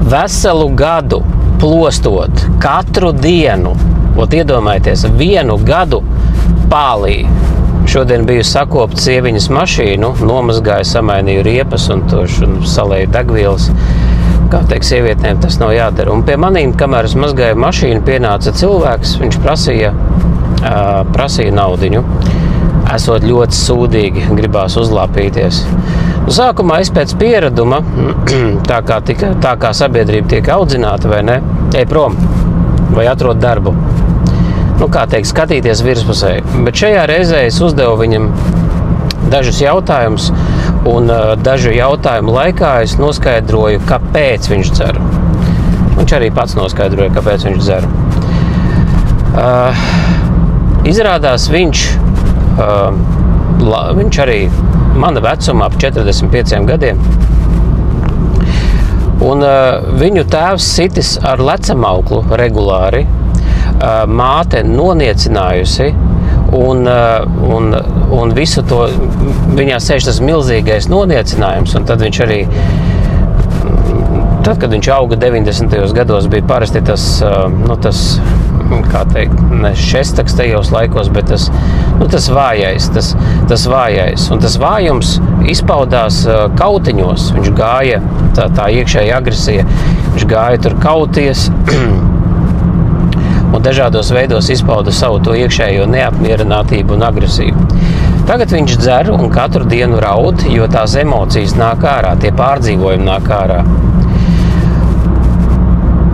veselu gadu plostot katru dienu, iedomājieties, 1 gadu pālī. Šodien biju sakopt sieviņas mašīnu, nomazgāju, samainīju riepas un salēju degvielas. Kā teikt, sievietēm tas nav jādara. Un pie manīm, kamēr es mazgāju mašīnu, pienāca cilvēks, viņš prasīja naudiņu. Esot ļoti sūdīgi, gribās uzlāpīties. Sākumā es pēc pieraduma, tā kā sabiedrība tiek audzināta, vai ne, ej prom, vai atrod darbu. Kā teikt, skatīties virspusē. Bet šajā reizē es uzdevu viņam dažus jautājumus, un dažu jautājumu laikā es noskaidroju, kāpēc viņš dzer. Viņš arī pats noskaidroja, kāpēc viņš dzer. Izrādās viņš arī mana vecumā, ap 45 gadiem, un viņu tēvs sitis ar lecamauklu regulāri, māte noniecinājusi, un visu to, viņā sēž tas milzīgais noniecinājums, un tad viņš arī, tad, kad viņš auga 90. gados, bija parasti tas kā teikt, ne šestaks tajos laikos, bet tas vājais, tas vājais. Un tas vājums izpaudās kautiņos. Viņš gāja, tā iekšēja agresija, viņš gāja tur kauties un dažādos veidos izpauda savu to iekšējo neapmierinātību un agresiju. Tagad viņš dzer un katru dienu raud, jo tās emocijas nāk ārā, tie pārdzīvojumi nāk ārā.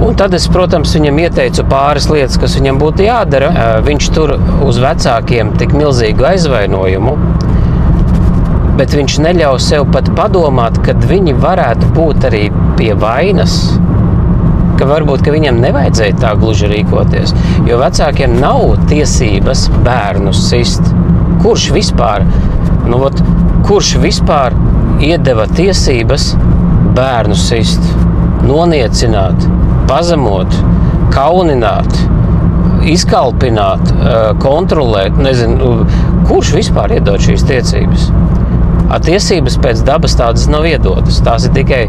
Un tad es, protams, viņam ieteicu pāris lietas, kas viņam būtu jādara. Viņš tur uz vecākiem tik milzīgu aizvainojumu, bet viņš neļauj sev pat padomāt, kad viņi varētu būt arī pie vainas, ka varbūt, ka viņam nevajadzēja tā gluži rīkoties, jo vecākiem nav tiesības bērnus sist. Kurš vispār iedeva tiesības bērnus sist, noniecināt, pazemot, kaunināt, izkalpināt, kontrolēt, nezinu, kurš vispār iedod šīs tiesības? Tiesības pēc dabas tādas nav iedotas. Tās ir tikai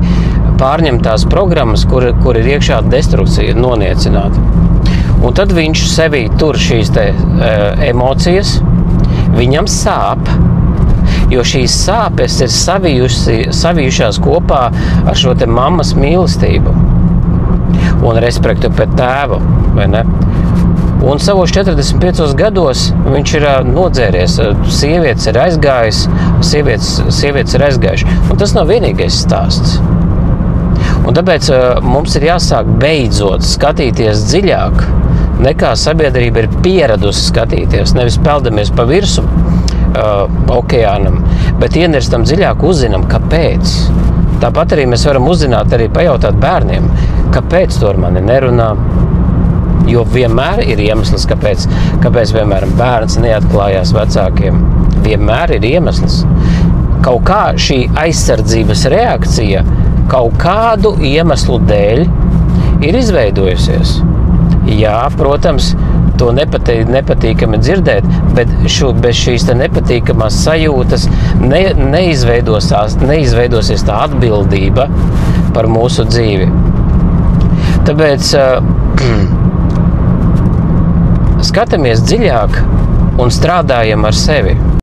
pārņemtās programmas, kur ir iekšā destrukcija, noniecināta. Un tad viņš sevī tur šīs emocijas, viņam sāp, jo šīs sāpes ir savijušās kopā ar šo te mammas mīlestību un respektu pret tēvu, vai ne? Un savos 45 gados viņš ir nodzēries, sievietes ir aizgājuši, un tas nav vienīgais stāsts. Un tāpēc mums ir jāsāk beidzot skatīties dziļāk, nekā sabiedrība ir pieradusi skatīties, nevis peldamies pa virsu okeānam, bet ienerstam dziļāk, uzzinam, kāpēc. Tāpat arī mēs varam uzzināt, arī pajautāt bērniem, kāpēc to ar mani nerunā, jo vienmēr ir iemesls, kāpēc vienmēr bērns neatklājās vecākiem. Vienmēr ir iemesls. Kaut kā šī aizsardzības reakcija kaut kādu iemeslu dēļ ir izveidojusies. Jā, protams, to nepatīkami dzirdēt, bet bez šīs nepatīkamās sajūtas neizveidosies tā atbildība par mūsu dzīvi. Tāpēc skatāmies dziļāk un strādājam ar sevi.